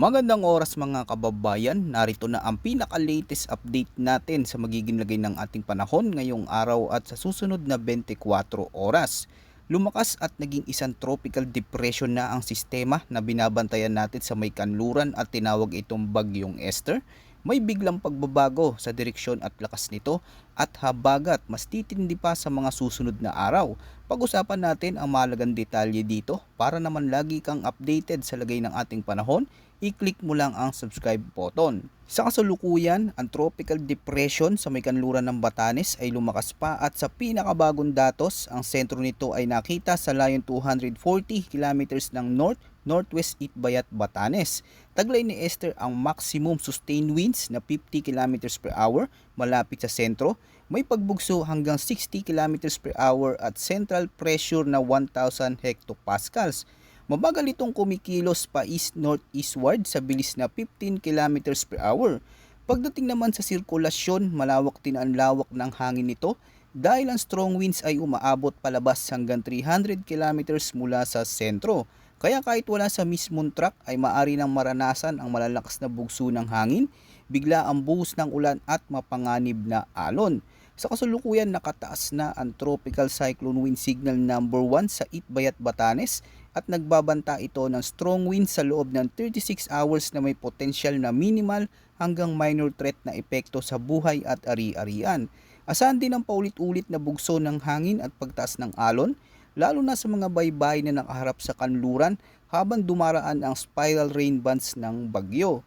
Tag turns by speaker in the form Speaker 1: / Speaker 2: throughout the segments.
Speaker 1: Magandang oras mga kababayan, narito na ang pinaka-latest update natin sa magiging lagay ng ating panahon ngayong araw at sa susunod na 24 oras. Lumakas at naging isang tropical depression na ang sistema na binabantayan natin sa may kanluran at tinawag itong Bagyong Esther. May biglang pagbabago sa direksyon at lakas nito at habagat mas titindi pa sa mga susunod na araw. Pag-usapan natin ang mahalagang detalye dito para naman lagi kang updated sa lagay ng ating panahon. I-click mo lang ang subscribe button. Sa kasalukuyan, ang tropical depression sa may kanluran ng Batanes ay lumakas pa at sa pinakabagong datos, ang sentro nito ay nakita sa layon 240 kilometers ng northwest Itbayat, Batanes. Taglay ni Esther ang maximum sustained winds na 50 kilometers per hour malapit sa sentro. May pagbugso hanggang 60 kilometers per hour at central pressure na 1,000 hectopascals. Mabagal itong kumikilos pa east-northeastward sa bilis na 15 kilometers per hour. Pagdating naman sa sirkulasyon, malawak din ang lawak ng hangin nito dahil ang strong winds ay umaabot palabas hanggang 300 kilometers mula sa sentro. Kaya kahit wala sa mismong track ay maaari nang maranasan ang malalakas na bugso ng hangin, bigla ang buhos ng ulan at mapanganib na alon. Sa kasalukuyan nakataas na ang Tropical Cyclone Wind Signal number 1 sa Itbayat, Batanes at nagbabanta ito ng strong winds sa loob ng 36 hours na may potensyal na minimal hanggang minor threat na epekto sa buhay at ari-arian. Asahan din ang paulit-ulit na bugso ng hangin at pagtaas ng alon, lalo na sa mga baybay na nakaharap sa kanluran habang dumaraan ang spiral rain bands ng bagyo.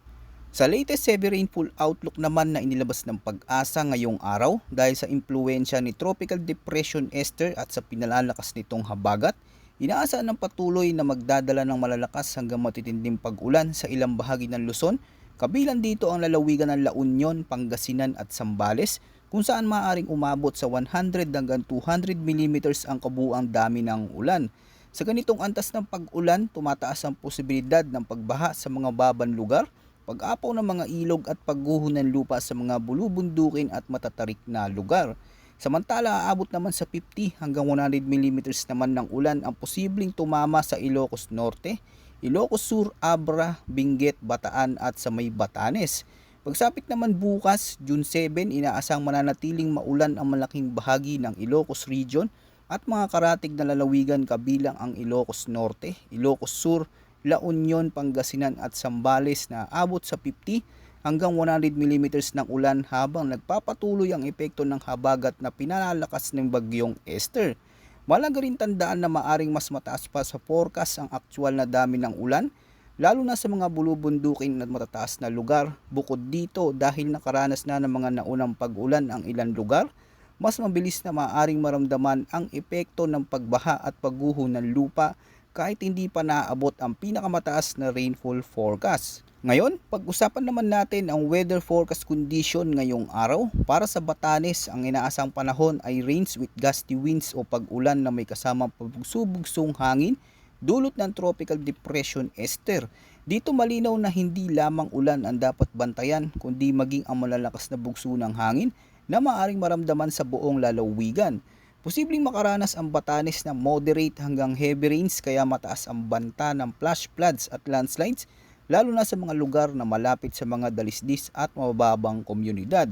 Speaker 1: Sa latest heavy rainfall outlook naman na inilabas ng Pag-asa ngayong araw dahil sa impluensya ni Tropical Depression Esther at sa pinalalakas nitong habagat, inaasahan ng patuloy na magdadala ng malalakas hanggang matitinding pag-ulan sa ilang bahagi ng Luzon, kabilang dito ang lalawigan ng La Union, Pangasinan at Zambales, kung saan maaaring umabot sa 100 hanggang 200 mm ang kabuuang dami ng ulan. Sa ganitong antas ng pag-ulan, tumataas ang posibilidad ng pagbaha sa mga baban lugar, pag-apaw ng mga ilog at pagguho ng lupa sa mga bulubundukin at matatarik na lugar. Samantala, aabot naman sa 50 hanggang 100 mm naman ng ulan ang posibleng tumama sa Ilocos Norte, Ilocos Sur, Abra, Benguet, Bataan at sa may Batanes. Pagsapit naman bukas, June 7, inaasang mananatiling maulan ang malaking bahagi ng Ilocos Region at mga karatig na lalawigan kabilang ang Ilocos Norte, Ilocos Sur, La Union, Pangasinan at Zambales na abot sa 50 hanggang 100 mm ng ulan habang nagpapatuloy ang epekto ng habagat na pinalalakas ng Bagyong Esther. Mahalaga rin tandaan na maaring mas mataas pa sa forecast ang aktual na dami ng ulan, lalo na sa mga bulubundukin at matataas na lugar. Bukod dito, dahil nakaranas na ng mga naunang pag-ulan ang ilang lugar, mas mabilis na maaaring maramdaman ang epekto ng pagbaha at pagguho ng lupa kahit hindi pa naabot ang pinakamataas na rainfall forecast. Ngayon, pag-usapan naman natin ang weather forecast condition ngayong araw. Para sa Batanes, ang inaasang panahon ay rains with gusty winds o pag-ulan na may kasamang pabugso-bugsong hangin dulot ng Tropical Depression Esther. Dito malinaw na hindi lamang ulan ang dapat bantayan kundi maging ang malalakas na bugso ng hangin na maaaring maramdaman sa buong lalawigan. Posibleng makaranas ang Batanes ng moderate hanggang heavy rains kaya mataas ang banta ng flash floods at landslides lalo na sa mga lugar na malapit sa mga dalisdis at mababang komunidad.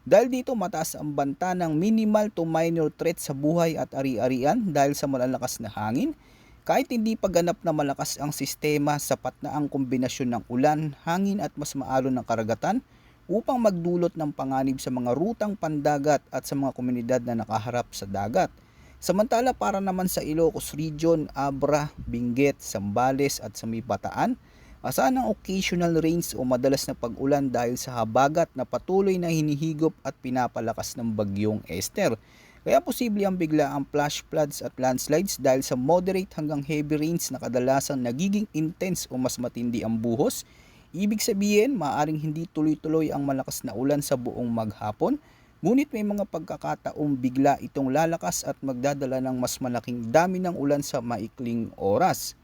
Speaker 1: Dahil dito mataas ang banta ng minimal to minor threat sa buhay at ari-arian dahil sa malalakas na hangin. Kahit hindi pa ganap na malakas ang sistema, sapat na ang kombinasyon ng ulan, hangin at mas maalon ng karagatan upang magdulot ng panganib sa mga rutang pandagat at sa mga komunidad na nakaharap sa dagat. Samantala para naman sa Ilocos Region, Abra, Benguet, Zambales at sa may Bataan, asahan ang occasional rains o madalas na pag-ulan dahil sa habagat na patuloy na hinihigop at pinapalakas ng Bagyong Esther. Kaya posible ang biglaang flash floods at landslides dahil sa moderate hanggang heavy rains na kadalasang nagiging intense o mas matindi ang buhos. Ibig sabihin, maaaring hindi tuloy-tuloy ang malakas na ulan sa buong maghapon, ngunit may mga pagkakataong bigla itong lalakas at magdadala ng mas malaking dami ng ulan sa maikling oras.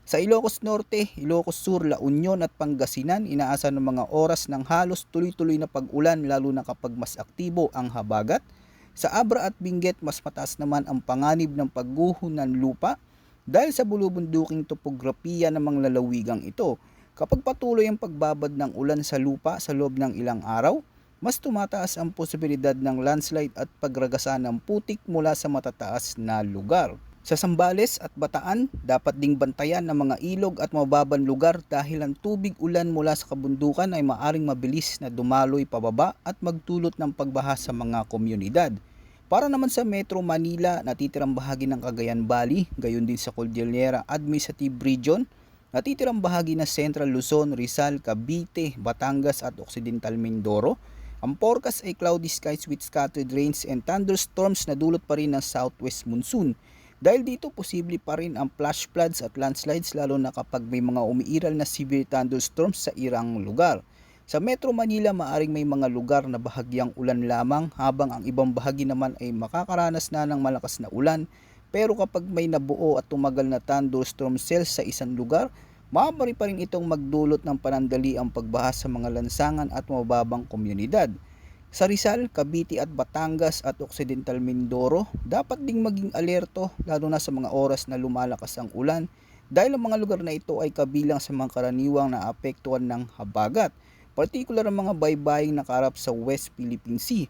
Speaker 1: Sa Ilocos Norte, Ilocos Sur, La Union at Pangasinan, inaasa ng mga oras ng halos tuloy-tuloy na pag-ulan lalo na kapag mas aktibo ang habagat. Sa Abra at Benguet, mas mataas naman ang panganib ng pagguho ng lupa dahil sa bulubunduking topografiya ng mga lalawigang ito. Kapag patuloy ang pagbabad ng ulan sa lupa sa loob ng ilang araw, mas tumataas ang posibilidad ng landslide at pagragasa ng putik mula sa matataas na lugar. Sa Sambales at Bataan, dapat ding bantayan ng mga ilog at mababang lugar dahil ang tubig ulan mula sa kabundukan ay maaring mabilis na dumaloy pababa at magdulot ng pagbaha sa mga komunidad. Para naman sa Metro Manila, natitirang bahagi ng Cagayan Valley, gayon din sa Cordillera Administrative Region, natitirang bahagi ng Central Luzon, Rizal, Cavite, Batangas at Occidental Mindoro. Ang forecast ay cloudy skies with scattered rains and thunderstorms na dulot pa rin ng southwest monsoon. Dahil dito, posible pa rin ang flash floods at landslides lalo na kapag may mga umiiral na severe thunderstorms sa irang lugar. Sa Metro Manila, maaring may mga lugar na bahagyang ulan lamang habang ang ibang bahagi naman ay makakaranas na ng malakas na ulan. Pero kapag may nabuo at tumagal na thunderstorm cells sa isang lugar, maaari pa rin itong magdulot ng panandali ang pagbaha sa mga lansangan at mababang komunidad. Sa Rizal, Cavite at Batangas at Occidental Mindoro, dapat ding maging alerto lalo na sa mga oras na lumalakas ang ulan dahil ang mga lugar na ito ay kabilang sa mga karaniwang naapektuhan ng habagat, partikular ang mga baybaying nakaharap sa West Philippine Sea.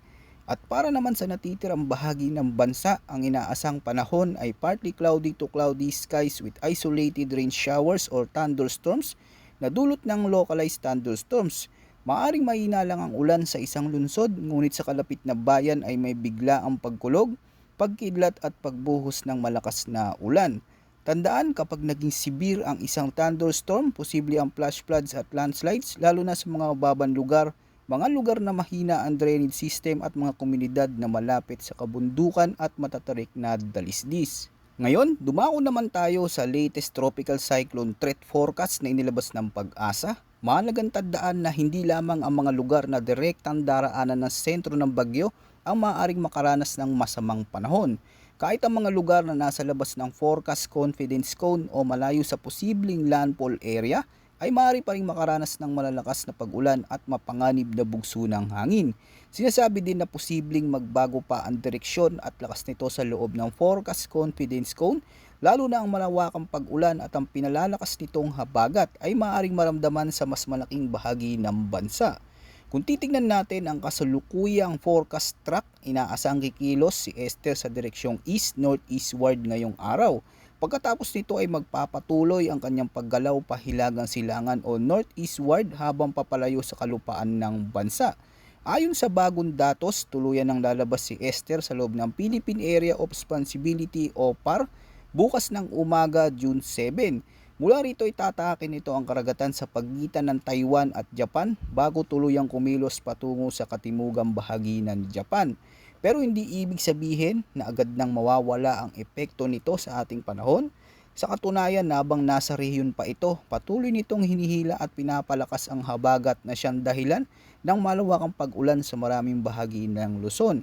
Speaker 1: At para naman sa natitirang bahagi ng bansa, ang inaasang panahon ay partly cloudy to cloudy skies with isolated rain showers or thunderstorms na dulot ng localized thunderstorms. Maaring mahina lang ang ulan sa isang lungsod, ngunit sa kalapit na bayan ay may bigla ang pagkulog, pagkidlat at pagbuhos ng malakas na ulan. Tandaan, kapag naging severe ang isang thunderstorm, posible ang flash floods at landslides lalo na sa mga mababang lugar, mga lugar na mahina ang drainage system at mga komunidad na malapit sa kabundukan at matatarik na dalisdis. Ngayon, dumako naman tayo sa latest tropical cyclone threat forecast na inilabas ng Pag-asa. Mahalagang tandaan na hindi lamang ang mga lugar na direktang daraanan ng sentro ng bagyo ang maaaring makaranas ng masamang panahon. Kahit ang mga lugar na nasa labas ng forecast confidence cone o malayo sa posibleng landfall area ay maaari pa rin makaranas ng malalakas na pag-ulan at mapanganib na bugso ng hangin. Sinasabi din na posibleng magbago pa ang direksyon at lakas nito sa loob ng forecast confidence cone, lalo na ang malawakang pag-ulan at ang pinalalakas nitong habagat ay maaaring maramdaman sa mas malaking bahagi ng bansa. Kung titignan natin ang kasalukuyang forecast track, inaasang kikilos si Esther sa direksyong east-northeastward ngayong araw. Pagkatapos nito ay magpapatuloy ang kanyang paggalaw pahilagang silangan o northeastward habang papalayo sa kalupaan ng bansa. Ayon sa bagong datos, tuluyan nang lalabas si Esther sa loob ng Philippine Area of Responsibility o PAR bukas ng umaga June 7. Mula rito ay tatahakin nito ang karagatan sa pagitan ng Taiwan at Japan bago tuluyang kumilos patungo sa katimugang bahagi ng Japan. Pero hindi ibig sabihin na agad nang mawawala ang epekto nito sa ating panahon. Sa katunayan, habang nasa rehiyon pa ito, patuloy nitong hinihila at pinapalakas ang habagat na siyang dahilan ng malawakang pag-ulan sa maraming bahagi ng Luzon.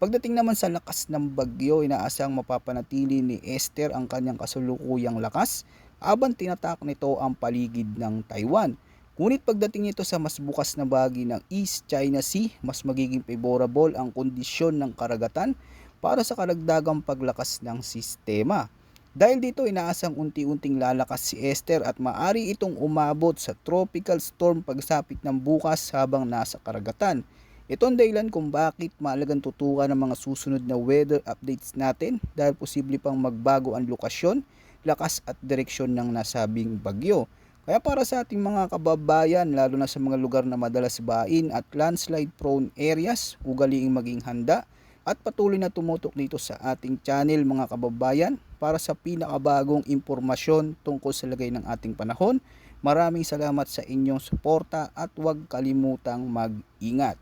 Speaker 1: Pagdating naman sa lakas ng bagyo, inaasang mapapanatili ni Esther ang kanyang kasalukuyang lakas habang tinatak nito ang paligid ng Taiwan. Ngunit pagdating nito sa mas bukas na bahagi ng East China Sea, mas magiging favorable ang kondisyon ng karagatan para sa karagdagang paglakas ng sistema. Dahil dito, inaasang unti-unting lalakas si Esther at maaari itong umabot sa tropical storm pagsapit ng bukas habang nasa karagatan. Ito ang dahilan kung bakit mahalagang tutukan ng mga susunod na weather updates natin dahil posible pang magbago ang lokasyon, lakas at direksyon ng nasabing bagyo. Kaya para sa ating mga kababayan, lalo na sa mga lugar na madalas bain at landslide prone areas, ugaliing maging handa at patuloy na tumutok dito sa ating channel mga kababayan para sa pinakabagong impormasyon tungkol sa lagay ng ating panahon. Maraming salamat sa inyong suporta at huwag kalimutang mag-ingat.